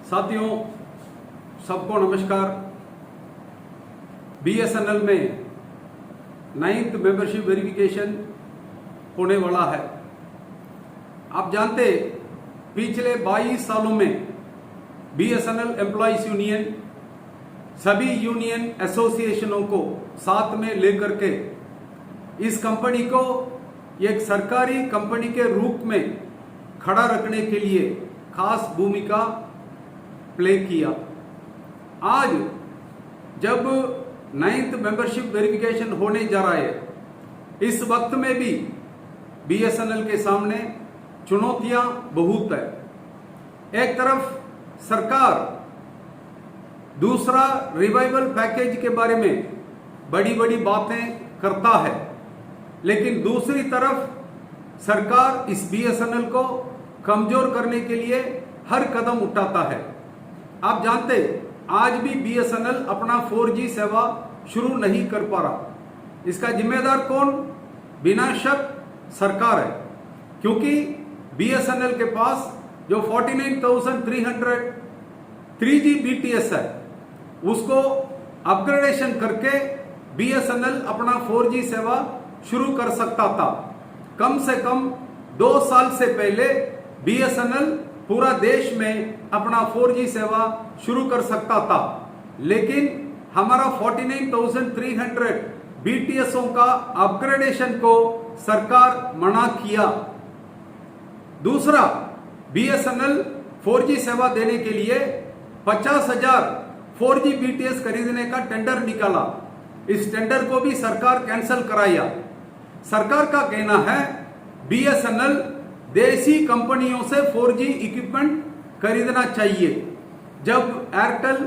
साथियों, सबको नमस्कार। बीएसएनएल में 9th मेंबरशिप वेरिफिकेशन होने वाला है। आप जानते, पिछले 22 सालों में बीएसएनएल एम्प्लॉइज यूनियन सभी यूनियन एसोसिएशनों को साथ में लेकर के इस कंपनी को एक सरकारी कंपनी के रूप में खड़ा रखने के लिए खास भूमिका प्ले किया। आज जब 9th मेंबरशिप वेरिफिकेशन होने जा रहा है, इस वक्त में भी बीएसएनएल के सामने चुनौतियां बहुत है। एक तरफ सरकार दूसरा रिवाइवल पैकेज के बारे में बड़ी बड़ी बातें करता है, लेकिन दूसरी तरफ सरकार इस बीएसएनएल को कमजोर करने के लिए हर कदम उठाता है। आप जानते, आज भी बीएसएनएल अपना 4G सेवा शुरू नहीं कर पा रहा। इसका जिम्मेदार कौन? बिना शक सरकार है, क्योंकि बीएसएनएल के पास जो 49,300 3G BTS है, उसको अपग्रेडेशन करके बीएसएनएल अपना 4G सेवा शुरू कर सकता था। कम से कम 2 साल से पहले बीएसएनएल पूरा देश में अपना 4G सेवा शुरू कर सकता था, लेकिन हमारा 49,300 BTSों का अपग्रेडेशन को सरकार मना किया। दूसरा, बीएसएनएल 4G सेवा देने के लिए 50,000 4G BTS खरीदने का टेंडर निकाला। इस टेंडर को भी सरकार कैंसिल कराया। सरकार का कहना है बीएसएनएल देसी कंपनियों से 4G इक्विपमेंट खरीदना चाहिए, जब एयरटेल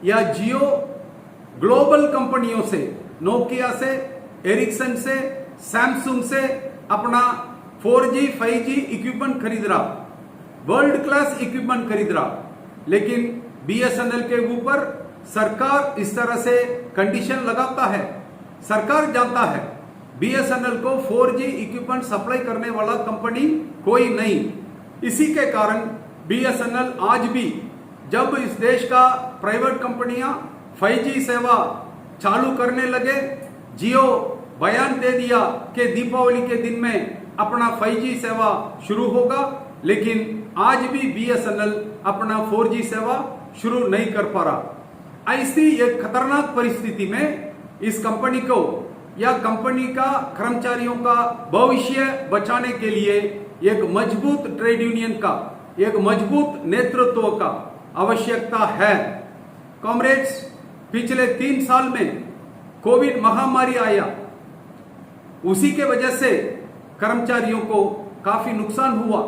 या जियो ग्लोबल कंपनियों से, नोकिया से, एरिक्सन से, सैमसंग से अपना 4G 5G इक्विपमेंट खरीद रहा, वर्ल्ड क्लास इक्विपमेंट खरीद रहा, लेकिन बीएसएनएल के ऊपर सरकार इस तरह से कंडीशन लगाता है। सरकार जानता है बीएसएनएल को 4G इक्विपमेंट सप्लाई करने वाला कंपनी कोई नहीं। इसी के कारण बीएसएनएल आज भी, जब इस देश का प्राइवेट कंपनियां 5G सेवा चालू करने लगे, जियो बयान दे दिया कि दीपावली के दिन में अपना 5G सेवा शुरू होगा, लेकिन आज भी बीएसएनएल अपना 4G सेवा शुरू नहीं कर पा रहा। ऐसी एक खतरनाक परिस्थिति में इस कंपनी को या कंपनी का कर्मचारियों का भविष्य बचाने के लिए एक मजबूत ट्रेड यूनियन का, एक मजबूत नेतृत्व का आवश्यकता है। कॉमरेड्स, पिछले 3 साल में कोविड महामारी आया, उसी के वजह से कर्मचारियों को काफी नुकसान हुआ।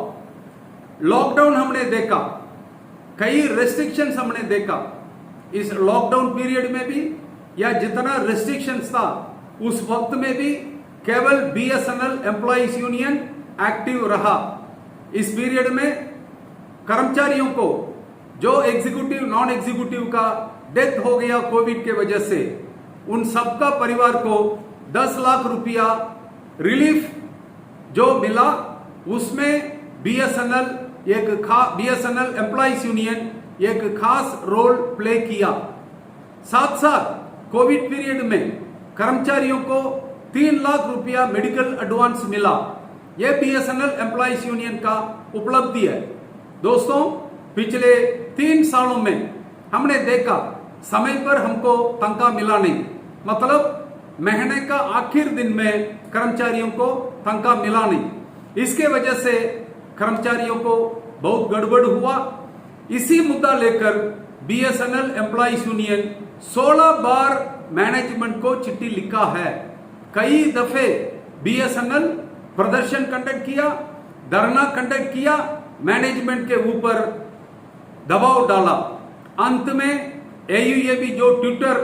लॉकडाउन हमने देखा, कई रेस्ट्रिक्शंस हमने देखा। इस लॉकडाउन पीरियड में भी या जितना रेस्ट्रिक्शंस था, उस वक्त में भी केवल बीएसएनएल एम्प्लॉइज यूनियन एक्टिव रहा। इस पीरियड में कर्मचारियों को, जो एग्जीक्यूटिव नॉन एग्जीक्यूटिव का डेथ हो गया कोविड के वजह से, उन सबका परिवार को 10 लाख रुपया रिलीफ जो मिला, उसमें बीएसएनएल बीएसएनएल एम्प्लॉइज यूनियन एक खास रोल प्ले किया। साथ साथ कोविड पीरियड में कर्मचारियों को 3 लाख रुपया मेडिकल एडवांस मिला। यह बीएसएनएल एम्प्लॉइज यूनियन का उपलब्धि है। दोस्तों, पिछले 3 सालों में हमने देखा समय पर हमको तनख्वाह मिला नहीं, मतलब महीने का आखिर दिन में कर्मचारियों को तनख्वाह मिला नहीं। इसके वजह से कर्मचारियों को बहुत गड़बड़ हुआ। इसी मुद्दा लेकर बीएसएनएल एम्प्लॉइज यूनियन 16 बार मैनेजमेंट को चिट्ठी लिखा है। कई दफे बीएसएनएल प्रदर्शन कंडक्ट किया, धरना कंडक्ट किया, मैनेजमेंट के ऊपर दबाव डाला। अंत में एयूएबी जो ट्विटर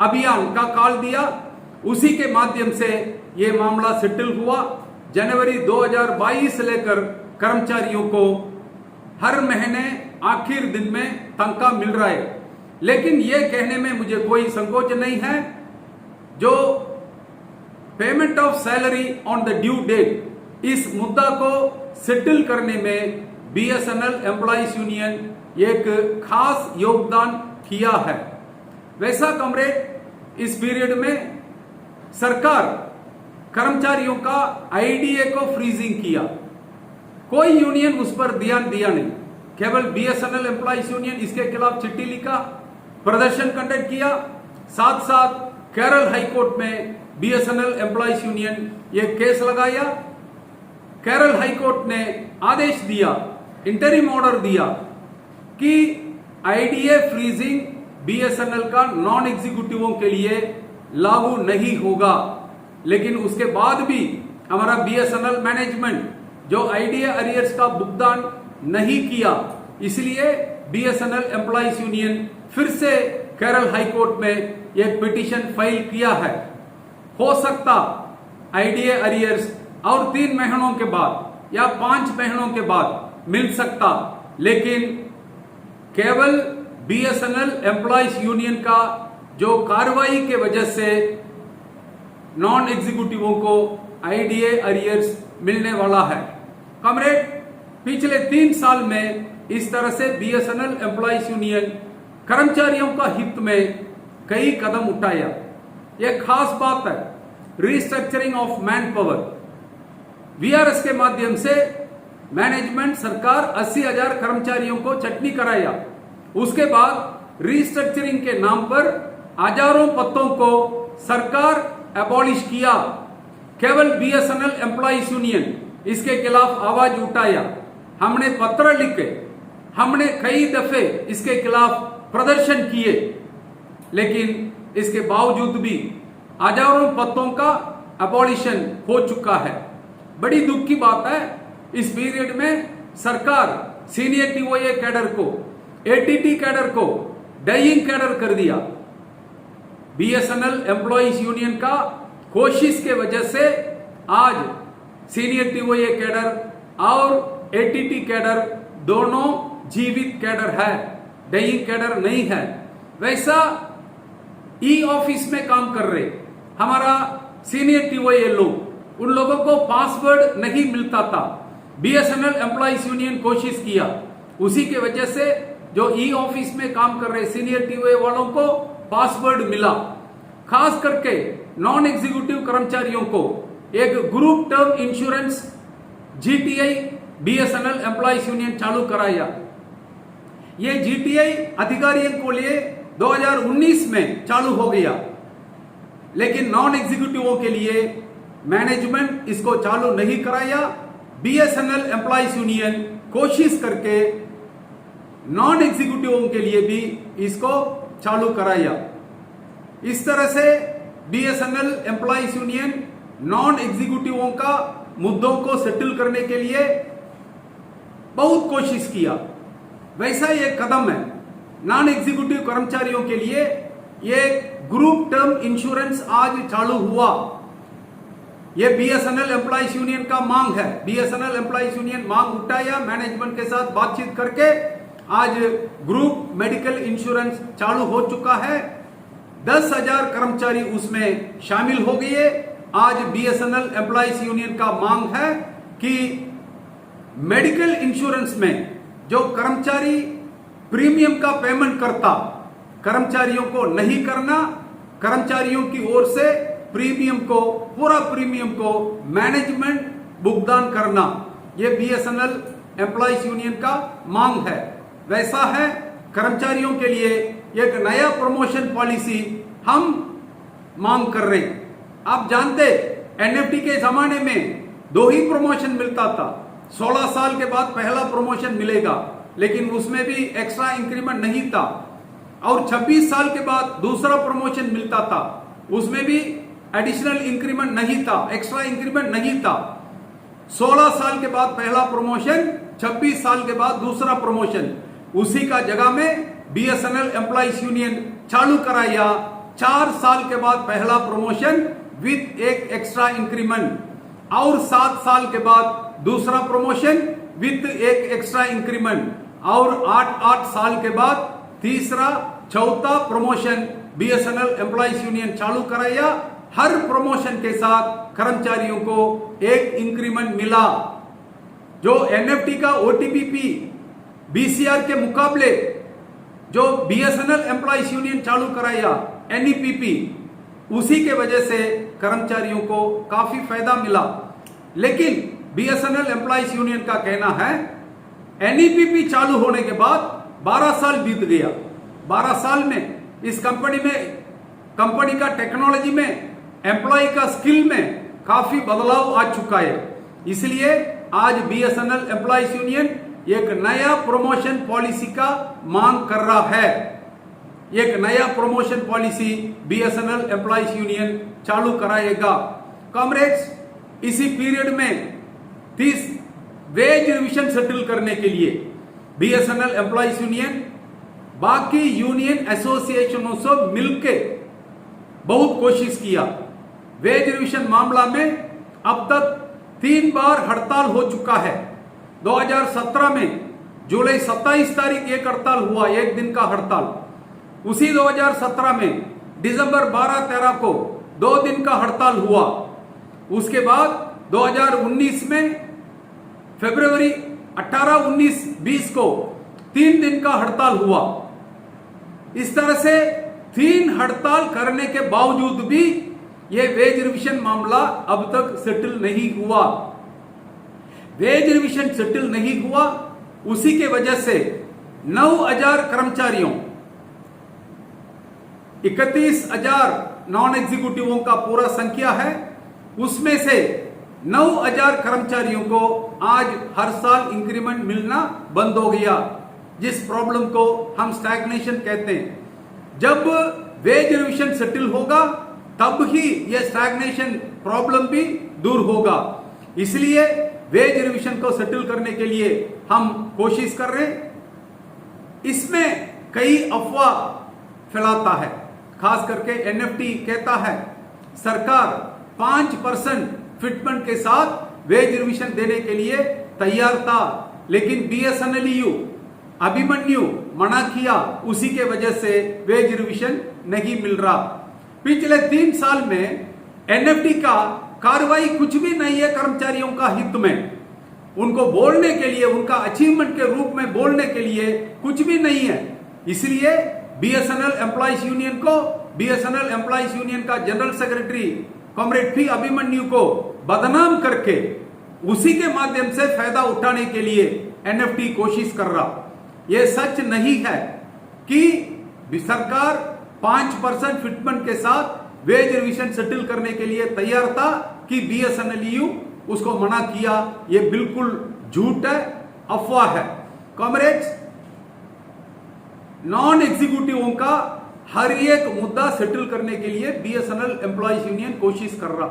अभियान का कॉल दिया, उसी के माध्यम से यह मामला सेटल हुआ। जनवरी 2022 से लेकर कर्मचारियों को हर महीने आखिर दिन में तनख्वाह मिल रहा है। लेकिन यह कहने में मुझे कोई संकोच नहीं है, जो payment of salary on the due date, इस मुद्दा को सेटल करने में बीएसएनएल एम्प्लॉइज यूनियन एक खास योगदान किया है। वैसा कॉमरेड, इस पीरियड में सरकार कर्मचारियों का आईडीए को फ्रीजिंग किया, कोई यूनियन उस पर ध्यान दिया नहीं, केवल बीएसएनएल एम्प्लॉइज यूनियन इसके खिलाफ चिट्ठी लिखा, प्रदर्शन कंडक्ट किया, साथ साथ केरल हाईकोर्ट में बीएसएनएल एम्प्लॉइज यूनियन ये केस लगाया। केरल हाईकोर्ट ने आदेश दिया, इंटरिम ऑर्डर दिया कि आईडीए फ्रीजिंग बीएसएनएल का नॉन एग्जीक्यूटिवों के लिए लागू नहीं होगा। लेकिन उसके बाद भी हमारा बीएसएनएल मैनेजमेंट जो आईडीए अरियर्स का भुगतान नहीं किया, इसलिए बीएसएनएल एम्प्लॉइज यूनियन फिर से केरल हाईकोर्ट में एक पिटीशन फाइल किया है। हो सकता आईडीए अरियर्स और 3 महीनों के बाद या 5 महीनों के बाद मिल सकता, लेकिन केवल बीएसएनएल एम्प्लॉइज यूनियन का जो कार्रवाई के वजह से नॉन एग्जीक्यूटिवों को आईडीए अरियर्स मिलने वाला है। कॉमरेड, पिछले 3 साल में इस तरह से बीएसएनएल एम्प्लॉइज यूनियन कर्मचारियों का हित में कई कदम उठाया। यह खास बात है, restructuring of man power, VRS के माध्यम से मैनेजमेंट सरकार 80,000 कर्मचारियों को छटनी कराया। उसके बाद रिस्ट्रक्चरिंग के नाम पर हजारों पदों को सरकार एबॉलिश किया। केवल बीएसएनएल एम्प्लॉइज यूनियन इसके खिलाफ आवाज उठाया, हमने पत्र लिखे, हमने कई दफे इसके खिलाफ प्रदर्शन किए, लेकिन इसके बावजूद भी हजारों पदों का एबॉलिशन हो चुका है। बड़ी दुख की बात है, इस पीरियड में सरकार सीनियर टीओए कैडर को, एटीटी कैडर को डाइंग कैडर कर दिया। बीएसएनएल एम्प्लॉइज यूनियन का कोशिश के वजह से आज सीनियर टीओए कैडर और एटीटी कैडर दोनों जीवित कैडर है, डाइंग कैडर नहीं है। वैसा ई ऑफिस में काम कर रहे हमारा सीनियर टीओए लोग, उन लोगों को पासवर्ड नहीं मिलता था। बीएसएनएल एम्प्लॉइज यूनियन कोशिश किया, उसी के वजह से जो ई ऑफिस में काम कर रहे सीनियर टीओए वालों को पासवर्ड मिला। खास करके नॉन एग्जीक्यूटिव कर्मचारियों को एक group term insurance GTI BSNL employees union चालू कराया। ये जीटीआई अधिकारियों को लिए 2019 में चालू हो गया, लेकिन नॉन एग्जीक्यूटिवों के लिए मैनेजमेंट इसको चालू नहीं कराया। बीएसएनएल एम्प्लॉइज यूनियन कोशिश करके नॉन एग्जीक्यूटिवों के लिए भी इसको चालू कराया। इस तरह से बीएसएनएल एम्प्लॉइज यूनियन नॉन एग्जीक्यूटिवों का मुद्दों को सेटल करने के लिए बहुत कोशिश किया। वैसा एक कदम है नॉन एग्जीक्यूटिव कर्मचारियों के लिए, ये ग्रुप टर्म इंश्योरेंस आज चालू हुआ। ये बीएसएनएल एम्प्लॉइज यूनियन का मांग है। बीएसएनएल एम्प्लॉइज यूनियन मांग उठाया, मैनेजमेंट के साथ बातचीत करके आज ग्रुप मेडिकल इंश्योरेंस चालू हो चुका है। 10,000 कर्मचारी उसमें शामिल हो गए। आज बीएसएनएल एम्प्लॉइज यूनियन का मांग है कि मेडिकल इंश्योरेंस में जो कर्मचारी प्रीमियम का पेमेंट करता, कर्मचारियों को नहीं करना, कर्मचारियों की ओर से प्रीमियम को, पूरा प्रीमियम को मैनेजमेंट भुगतान करना, यह बीएसएनएल एम्प्लॉइज यूनियन का मांग है। वैसा है कर्मचारियों के लिए एक नया प्रमोशन पॉलिसी हम मांग कर रहे। आप जानते एनएफटी के जमाने में 2 ही प्रमोशन मिलता था। 16 साल के बाद पहला प्रमोशन मिलेगा, लेकिन उसमें भी एक्स्ट्रा इंक्रीमेंट नहीं था। और 26 साल के बाद दूसरा प्रमोशन मिलता था, उसमें भी एडिशनल इंक्रीमेंट नहीं था, एक्स्ट्रा इंक्रीमेंट नहीं था। 16 साल के बाद पहला प्रमोशन, 26 साल के बाद दूसरा प्रमोशन, उसी का जगह में बीएसएनएल एम्प्लॉइज यूनियन चालू कराया। 4 साल के बाद पहला प्रमोशन विद एक एक्स्ट्रा इंक्रीमेंट, और 7 साल के बाद दूसरा प्रमोशन विद एक एक्स्ट्रा इंक्रीमेंट, और 8 साल के बाद तीसरा, चौथा प्रमोशन बीएसएनएल एम्प्लॉइज यूनियन चालू कराया। हर प्रमोशन के साथ कर्मचारियों को एक इंक्रीमेंट मिला। जो एनएफटी का ओटीपीपी बीसीआर के मुकाबले जो बीएसएनएल एम्प्लॉइज यूनियन चालू कराया एनईपीपी, उसी के वजह से कर्मचारियों को काफी फायदा मिला। लेकिन बीएसएनएल एम्प्लॉइज यूनियन का कहना है एनईपीपी चालू होने के बाद 12 साल बीत गया। 12 साल में इस कंपनी का टेक्नोलॉजी में, एम्प्लॉय का स्किल में काफी बदलाव आ चुका है। इसलिए आज बीएसएनएल एम्प्लॉइज यूनियन एक नया प्रमोशन पॉलिसी का मांग कर रहा है। एक नया promotion policy BSNL employees union चालू कराएगा। कॉमरेड्स, इसी पीरियड में 30 वेज रिविजन सेटल करने के लिए बीएसएनएल एम्प्लॉइज यूनियन बाकी यूनियन एसोसिएशनों से मिलकर बहुत कोशिश किया। वेज रिविजन मामला में अब तक 3 बार हड़ताल हो चुका है। 2017 में जुलाई 27 तारीख एक हड़ताल हुआ, एक दिन का हड़ताल। उसी 2017 में दिसंबर 12-13 को 2 दिन का हड़ताल हुआ। उसके बाद 2019 में फरवरी 18, 19, 20 को 3 दिन का हड़ताल हुआ। इस तरह से 3 हड़ताल करने के बावजूद भी यह वेज रिविजन मामला अब तक सेटल नहीं हुआ। वेज रिविजन सेटल नहीं हुआ, उसी के वजह से 9,000 कर्मचारियों, 31,000 नॉन एग्जीक्यूटिवों का पूरा संख्या है। उसमें से 9,000 कर्मचारियों को आज हर साल इंक्रीमेंट मिलना बंद हो गया, जिस प्रॉब्लम को हम स्टैग्नेशन कहते हैं। जब वेज रिविजन सेटल होगा तब ही यह स्टैग्नेशन प्रॉब्लम भी दूर होगा। इसलिए वेज रिविजन को सेटल करने के लिए हम कोशिश कर रहे हैं। इसमें कई अफवाह फैलाता है, खास करके एनएफटी कहता है सरकार 5% फिटमेंट के साथ वेज रिविजन देने के लिए तैयार था, लेकिन बीएसएनएलयू अभिमन्यु मना किया, उसी के वजह से वेज रिविजन नहीं मिल रहा। पिछले 3 साल में एनएफटी का कार्रवाई कुछ भी नहीं है कर्मचारियों का हित में। उनको बोलने के लिए, उनका अचीवमेंट के रूप में बोलने के लिए कुछ भी नहीं है। इसलिए बीएसएनएल एम्प्लॉइज यूनियन को, बीएसएनएल एम्प्लॉइज यूनियन का general secretary comrade P Abhimanyu को बदनाम करके उसी के माध्यम से फायदा उठाने के लिए एनएफटी कोशिश कर रहा। यह सच नहीं है कि सरकार 5% फिटमेंट के साथ वेज रिविजन सेटल करने के लिए तैयार था कि बीएसएनएलयू उसको मना किया। यह बिल्कुल झूठ है, अफवाह है। कॉमरेड्स, नॉन एग्जीक्यूटिवों का हर एक मुद्दा सेटल करने के लिए बीएसएनएल एम्प्लॉइज यूनियन कोशिश कर रहा।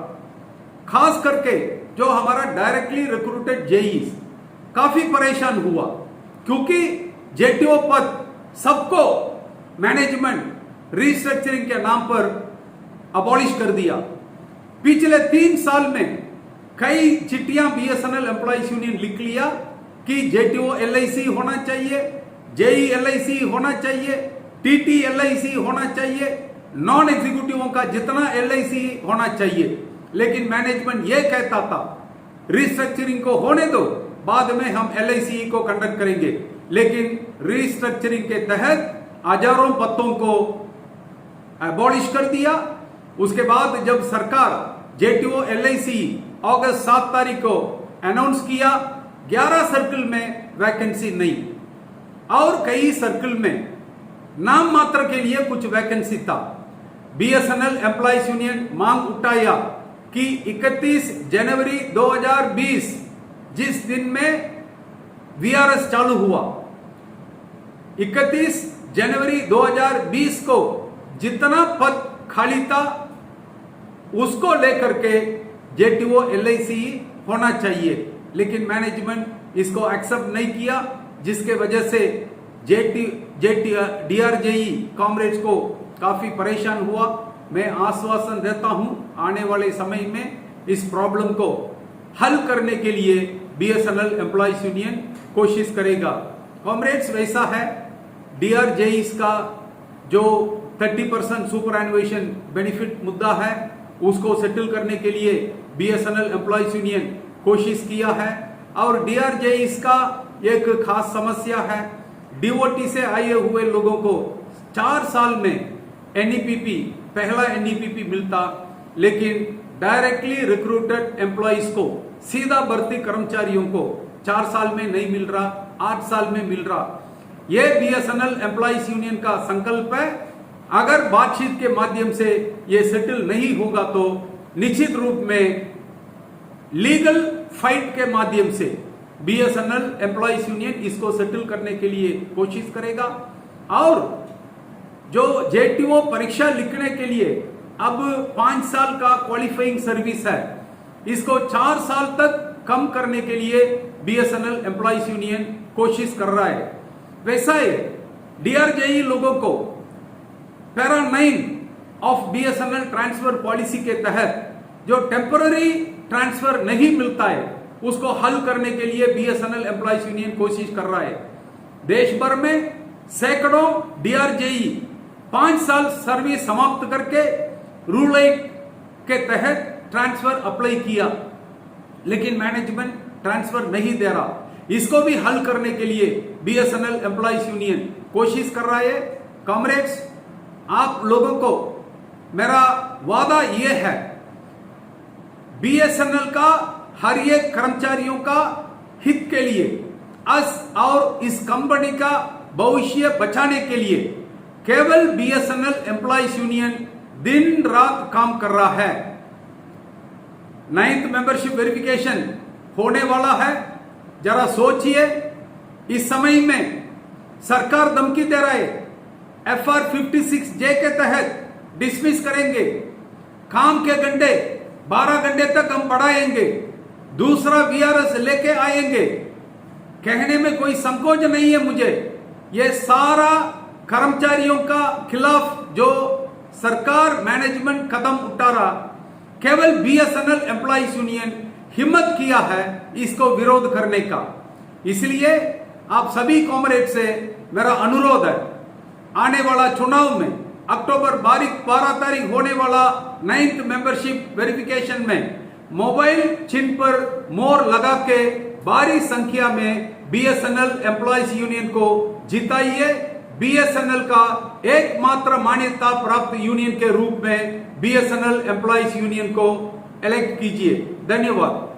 खास करके जो हमारा डायरेक्टली रिक्रूटेड जेईस काफी परेशान हुआ, क्योंकि जेटीओ पद सबको मैनेजमेंट रिस्ट्रक्चरिंग के नाम पर अबॉलिश कर दिया। पिछले 3 साल में कई चिट्ठियां बीएसएनएल एम्प्लॉइज यूनियन लिख लिया कि जेटीओ एलआईसी होना चाहिए, जेई एलआईसी होना चाहिए, टीटी एलआईसी होना चाहिए, नॉन एग्जीक्यूटिवों का जितना एलआईसी होना चाहिए। लेकिन मैनेजमेंट यह कहता था रिस्ट्रक्चरिंग को होने दो, बाद में हम एलआईसी को कंडक्ट करेंगे। लेकिन रिस्ट्रक्चरिंग के तहत हजारों पदों को अबॉलिश कर दिया। उसके बाद जब सरकार जेटीओ एलआईसी अगस्त 7 तारीख को अनाउंस किया, 11 सर्कल में वैकेंसी नहीं और कई सर्कल में नाम मात्र के लिए कुछ वैकेंसी था। बीएसएनएल एम्प्लॉइज यूनियन मांग उठाया कि 31 जनवरी 2020 जिस दिन में वीआरएस चालू हुआ, 31 जनवरी 2020 को जितना पद खाली था उसको लेकर के जेटीओ एलआईसी होना चाहिए। लेकिन मैनेजमेंट इसको एक्सेप्ट नहीं किया, जिसके वजह से डीआरजेई कॉमरेड्स को काफी परेशान हुआ। मैं आश्वासन देता हूं आने वाले समय में इस प्रॉब्लम को हल करने के लिए बीएसएनएल एम्प्लॉइज यूनियन कोशिश करेगा। कॉमरेड्स, वैसा है डीआरजेई का जो 30% सुपरएनुएशन बेनिफिट मुद्दा है उसको सेटल करने के लिए बीएसएनएल एम्प्लॉइज यूनियन कोशिश किया है। और डीआरजेई का एक खास समस्या है। डीओटी से आए हुए लोगों को 4 साल में एनईपीपी, पहला एनईपीपी मिलता, लेकिन डायरेक्टली रिक्रूटेड एम्प्लॉइज को, सीधा भर्ती कर्मचारियों को 4 साल में नहीं मिल रहा, 8 साल में मिल रहा। यह बीएसएनएल एम्प्लॉइज यूनियन का संकल्प है। अगर बातचीत के माध्यम से यह सेटल नहीं होगा तो निश्चित रूप में लीगल फाइट के माध्यम से बीएसएनएल एम्प्लॉइज यूनियन इसको सेटल करने के लिए कोशिश करेगा। और जो जेटीओ परीक्षा लिखने के लिए अब 5 साल का क्वालिफाइंग सर्विस है, इसको 4 साल तक कम करने के लिए बीएसएनएल एम्प्लॉइज यूनियन कोशिश कर रहा है। वैसा ही डीआरजेई लोगों को para 9 of BSNL transfer policy के तहत जो टेम्पररी ट्रांसफर नहीं मिलता है, उसको हल करने के लिए बीएसएनएल एम्प्लॉइज यूनियन कोशिश कर रहा है। देश भर में सैकड़ों डीआरजेई 5 साल सर्विस समाप्त करके रूल 8 के तहत ट्रांसफर अप्लाई किया, लेकिन मैनेजमेंट ट्रांसफर नहीं दे रहा। इसको भी हल करने के लिए बीएसएनएल एम्प्लॉइज यूनियन कोशिश कर रहा है। कॉमरेड्स, आप लोगों को मेरा वादा यह है, बीएसएनएल का हर एक कर्मचारियों का हित के लिए और इस कंपनी का भविष्य बचाने के लिए केवल बीएसएनएल एम्प्लॉइज यूनियन दिन रात काम कर रहा है। 9th मेंबरशिप वेरिफिकेशन होने वाला है। जरा सोचिए, इस समय में सरकार धमकी दे रहा है, FR 56J के तहत डिसमिस करेंगे, काम के घंटे 12 घंटे तक हम बढ़ाएंगे, दूसरा VRS लेके आएंगे। कहने में कोई संकोच नहीं है मुझे, ये सारा कर्मचारियों का खिलाफ जो सरकार मैनेजमेंट कदम उठा रहा, केवल बीएसएनएल एम्प्लॉइज यूनियन हिम्मत किया है इसको विरोध करने का। इसलिए आप सभी कॉमरेड से मेरा अनुरोध है, आने वाला चुनाव में अक्टूबर 12 तारीख होने वाला 9th मेंबरशिप वेरिफिकेशन में मोबाइल चिन्ह पर मोहर लगा के भारी संख्या में बीएसएनएल एम्प्लॉइज यूनियन को जिताइए। बीएसएनएल का एकमात्र मान्यता प्राप्त यूनियन के रूप में बीएसएनएल एम्प्लॉइज यूनियन को इलेक्ट कीजिए। धन्यवाद।